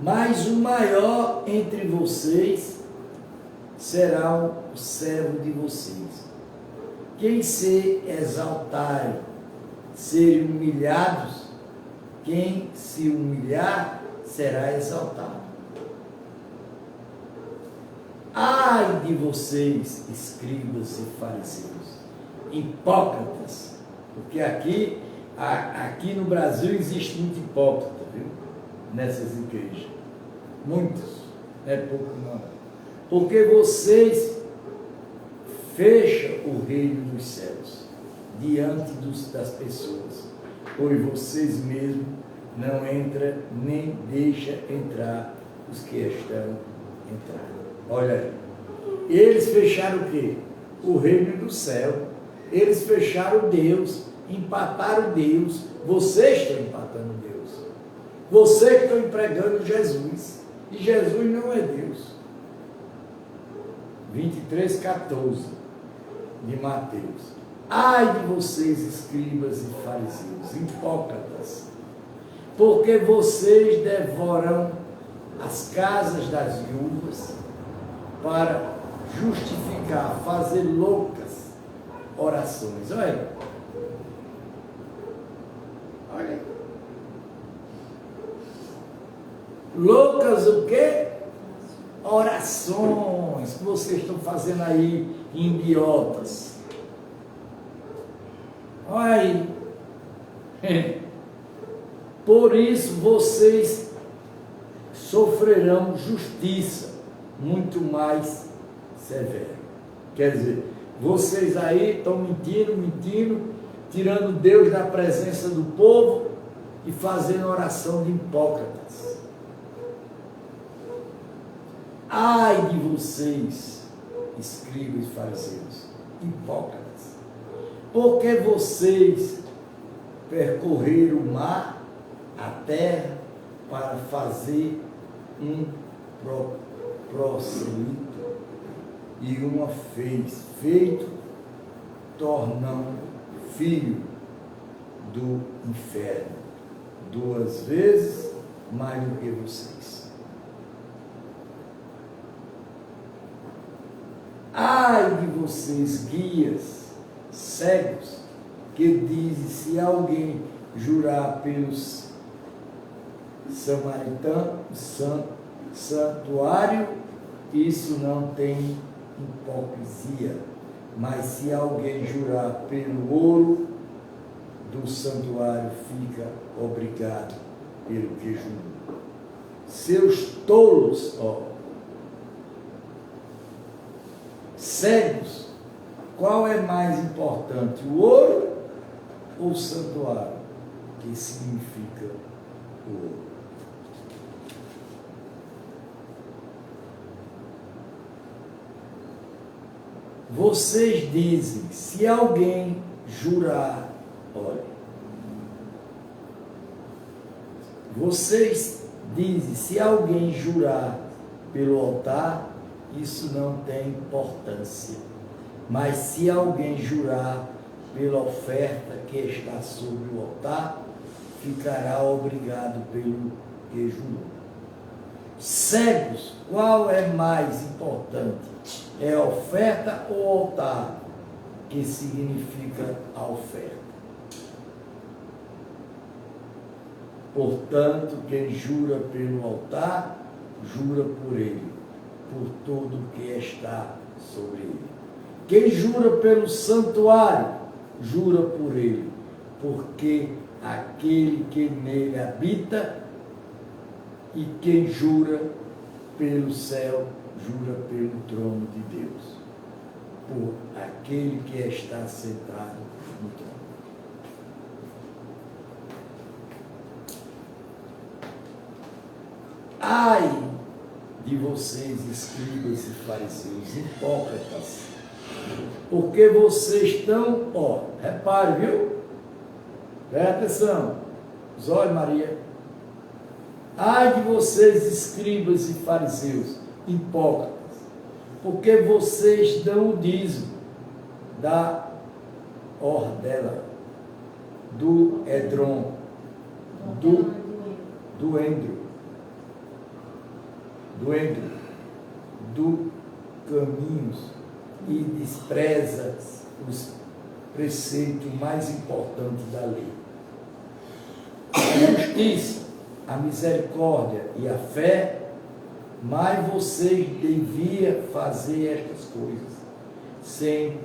Mas o maior entre vocês será o servo de vocês. Quem se exaltarem, serem humilhados, quem se humilhar será exaltado. Ai de vocês, escribas e fariseus, hipócritas, porque aqui no Brasil existe muito hipócrita, viu? Nessas igrejas, muitos, não é pouco não, porque vocês fecham o reino dos céus diante das pessoas, pois vocês mesmos não entram nem deixam entrar os que estão entrando. Olha aí, eles fecharam o quê? O reino do céu, eles fecharam Deus, empataram Deus. Vocês estão empatando Deus, vocês estão empregando Jesus, e Jesus não é Deus. 23:14 de Mateus. Ai de vocês, escribas e fariseus, hipócritas, porque vocês devoram as casas das viúvas para justificar, fazer loucas orações. Olha, olha, loucas o quê? Orações que vocês estão fazendo aí, idiotas. Olha aí. Por isso vocês sofrerão justiça muito mais severa. Quer dizer, vocês aí estão mentindo, tirando Deus da presença do povo e fazendo oração de hipócritas. Ai de vocês, escribas e fariseus, hipócritas, porque vocês percorreram o mar, a terra, para fazer um prosélito e uma feito, tornam filho do inferno, 2 vezes mais do que vocês. Ai de vocês, guias, cegos, que dizem, se alguém jurar pelos santuário, isso não tem hipocrisia. Mas se alguém jurar pelo ouro do santuário, fica obrigado pelo que jurou. Seus tolos, cegos, qual é mais importante, o ouro ou o santuário? Que significa o ouro? Vocês dizem, se alguém jurar, olha, vocês dizem, se alguém jurar pelo altar, isso não tem importância. Mas se alguém jurar pela oferta que está sobre o altar, ficará obrigado pelo que jurou. Cegos, qual é mais importante? É a oferta ou o altar? Que significa a oferta. Portanto, quem jura pelo altar, jura por ele, por tudo que está sobre ele. Quem jura pelo santuário, jura por ele, porque aquele que nele habita, e quem jura pelo céu, jura pelo trono de Deus, por aquele que está sentado no trono. Ai de vocês, escribas e fariseus, hipócritas, porque vocês estão, repare, viu? Presta atenção, os olhos, Maria. Ai de vocês, escribas e fariseus, hipócritas, porque vocês dão o dízimo da ordela, do edrom, do endro, do caminhos, e despreza os preceitos mais importantes da lei: a justiça, a misericórdia e a fé. Mas vocês deviam fazer estas coisas sem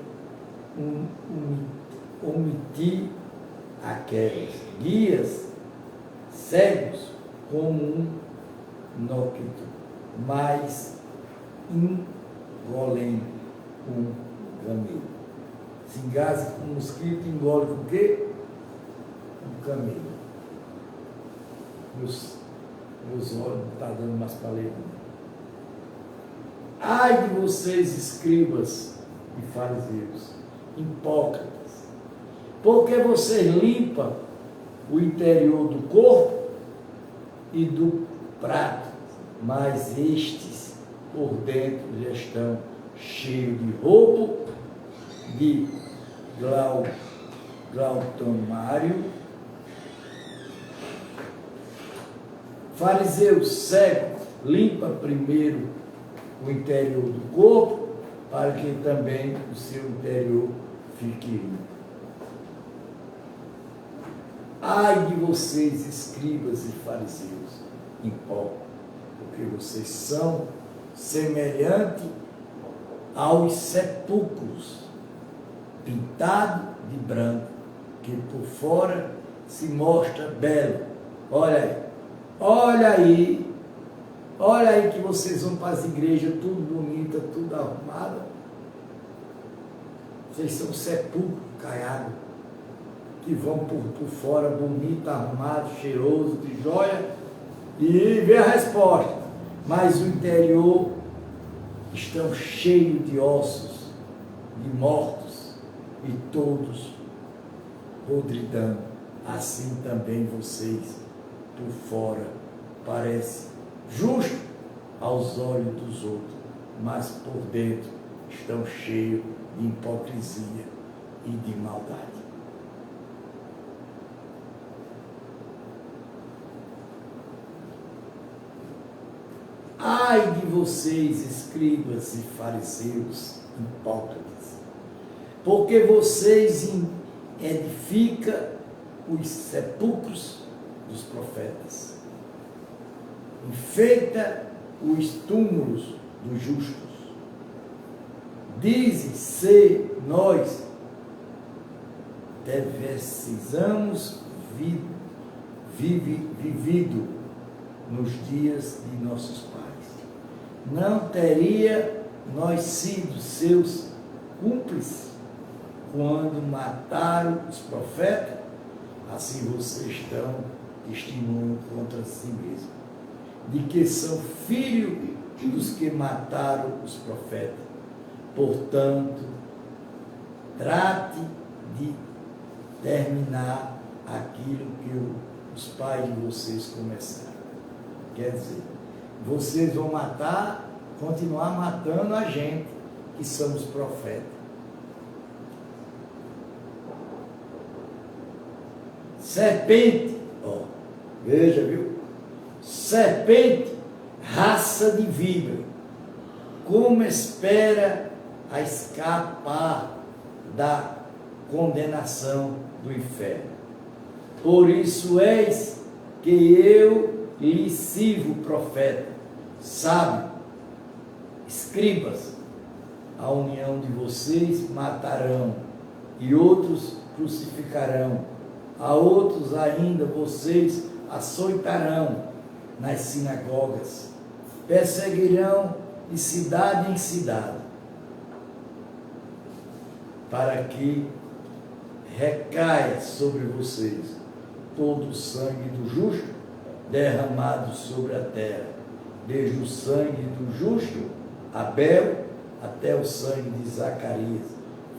omitir aquelas. Guias, cegos como um nóquito, mas engolem um camelo. Se engasga com um mosquito, engole com o quê? Um camelo. Meus olhos não estão dando mais para ler. Ai de vocês, escribas e fariseus, hipócritas, porque vocês limpam o interior do corpo e do prato, mas estes por dentro já estão cheios de roubo, de glautomário. Fariseu cego, limpa primeiro o interior do corpo, para que também o seu interior fique limpo. Ai de vocês, escribas e fariseus, hipócritas, porque vocês são semelhantes aos sepulcros, pintados de branco, que por fora se mostra belo. Olha aí que vocês vão para as igrejas tudo bonita, tudo arrumado. Vocês são sepulcro caiado, que vão por fora bonito, arrumado, cheiroso, de joia, e vê a resposta. Mas o interior estão cheios de ossos, de mortos, e todos podridão. Assim também vocês, por fora, parece justo aos olhos dos outros, mas por dentro estão cheios de hipocrisia e de maldade. Ai de vocês, escribas e fariseus, hipócritas. Porque vocês edificam os sepulcros dos profetas, enfeita os túmulos dos justos. Dizem ser nós precisamos vivido nos dias de nossos pais. Não teria nós sido seus cúmplices quando mataram os profetas? Assim vocês estão testemunho contra si mesmos, de que são filhos dos que mataram os profetas. Portanto, trate de terminar aquilo que os pais de vocês começaram. Quer dizer, vocês vão continuar matando a gente, que somos profetas. Serpente, veja, viu? Serpente, raça de víbora, como espera a escapar da condenação do inferno. Por isso eis que eu lhe sirvo profeta, sábio, escribas. A união de vocês matarão, e outros crucificarão, a outros ainda vocês açoitarão nas sinagogas, perseguirão de cidade em cidade, para que recaia sobre vocês todo o sangue do justo derramado sobre a terra, desde o sangue do justo Abel até o sangue de Zacarias,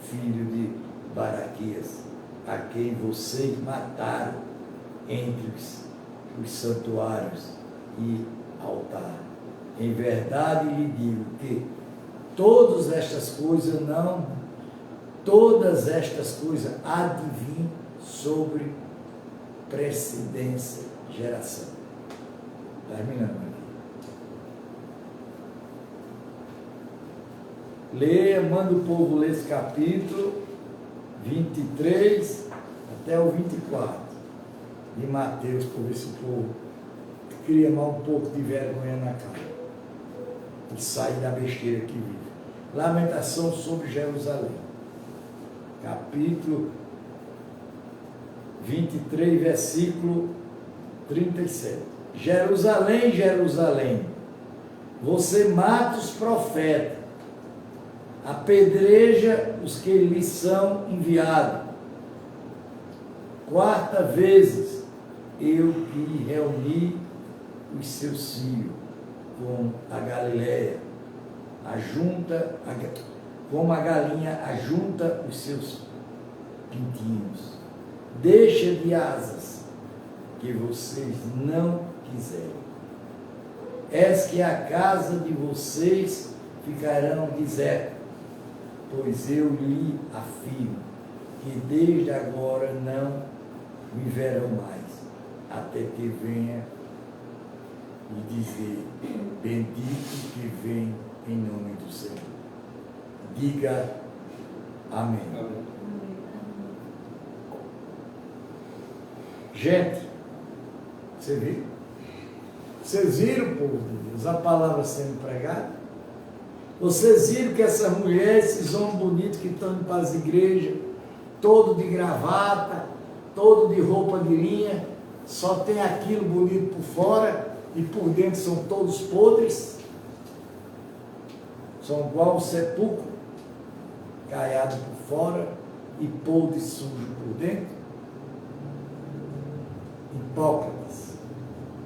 filho de Baraquias, a quem vocês mataram entre os santuários e altar. Em verdade lhe digo que todas estas coisas há de vir sobre precedência geração. Terminando aqui. Leia, manda o povo ler esse capítulo 23 até o 24 de Mateus, para ver se o povo cria mal um pouco de vergonha na cara e sair da besteira que vive. Lamentação sobre Jerusalém, capítulo 23, versículo 37. Jerusalém, Jerusalém, você mata os profetas, apedreja os que lhes são enviados. 4 vezes eu que reuni os seus filhos, como a Galileia como a galinha ajunta os seus pintinhos. Deixa de asas que vocês não quiserem. És que a casa de vocês ficarão deserta, pois eu lhe afirmo que desde agora não me verão mais, até que venha e dizer, bendito que vem em nome do Senhor. Diga amém. Amém. Gente, você viu? Vocês viram, povo de Deus, a palavra sendo pregada? Vocês viram que essa mulher, esses homens bonitos que estão indo para as igrejas, todo de gravata, todo de roupa de linha, só tem aquilo bonito por fora e por dentro são todos podres, são igual um sepulcro, caiado por fora e podre sujo por dentro. Hipócritas.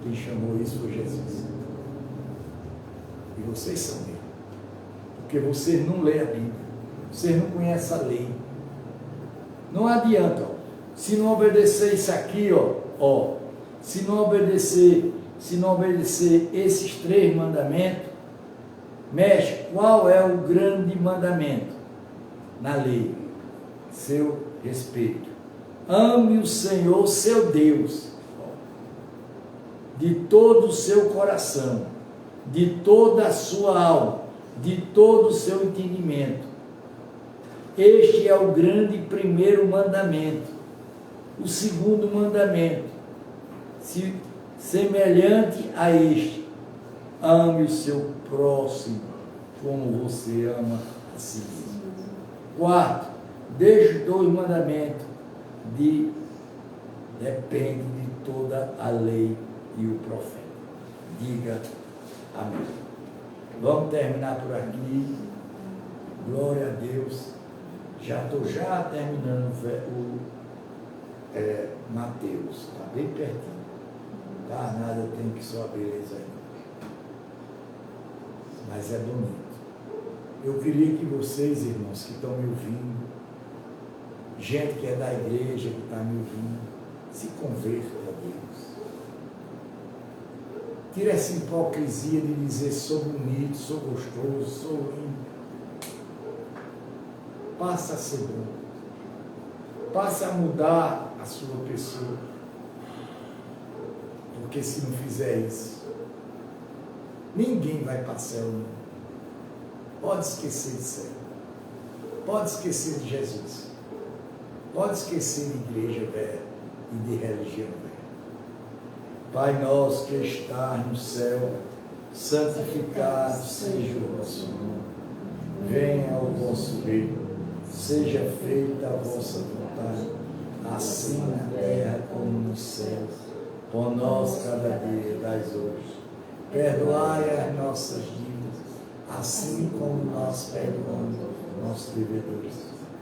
Quem chamou isso foi Jesus. E vocês são dele. Porque vocês não lêem a Bíblia. Vocês não conhecem a lei. Não adianta, ó. Se não obedecer isso aqui, se não obedecer esses 3 mandamentos, mexe, qual é o grande mandamento na lei? Seu respeito. Ame o Senhor, seu Deus, de todo o seu coração, de toda a sua alma, de todo o seu entendimento. Este é o grande primeiro mandamento. O segundo mandamento, semelhante a este: ame o seu próximo como você ama a si mesmo. Quarto, desde os dois mandamentos depende de toda a lei e o profeta. Diga amém. Vamos terminar por aqui. Glória a Deus. Já estou terminando Mateus. Está bem pertinho. Tá, nada tem que só a beleza ainda. Mas é bonito. Eu queria que vocês, irmãos, que estão me ouvindo, gente que é da igreja, que está me ouvindo, se converta a Deus. Tira essa hipocrisia de dizer sou bonito, sou gostoso, sou lindo. Passa a ser bom. Passa a mudar a sua pessoa. Porque se não fizer isso, ninguém vai para o céu, não. Pode esquecer de céu. Pode esquecer de Jesus. Pode esquecer de igreja velha e de religião velha. Pai nosso que estás no céu, santificado seja o vosso nome. Venha o vosso reino. Seja feita a vossa vontade, assim na terra como nos céus. Por nós cada dia dais hoje. Perdoai as nossas dívidas, assim como nós perdoamos nossos devedores.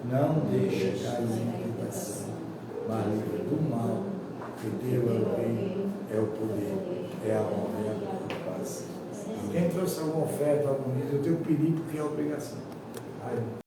Não deixa cair em tentação, mas livra do mal, que teu é o reino, é o poder, é a honra e a paz. Quem trouxe alguma oferta, algum livro, eu tenho que pedir porque é obrigação.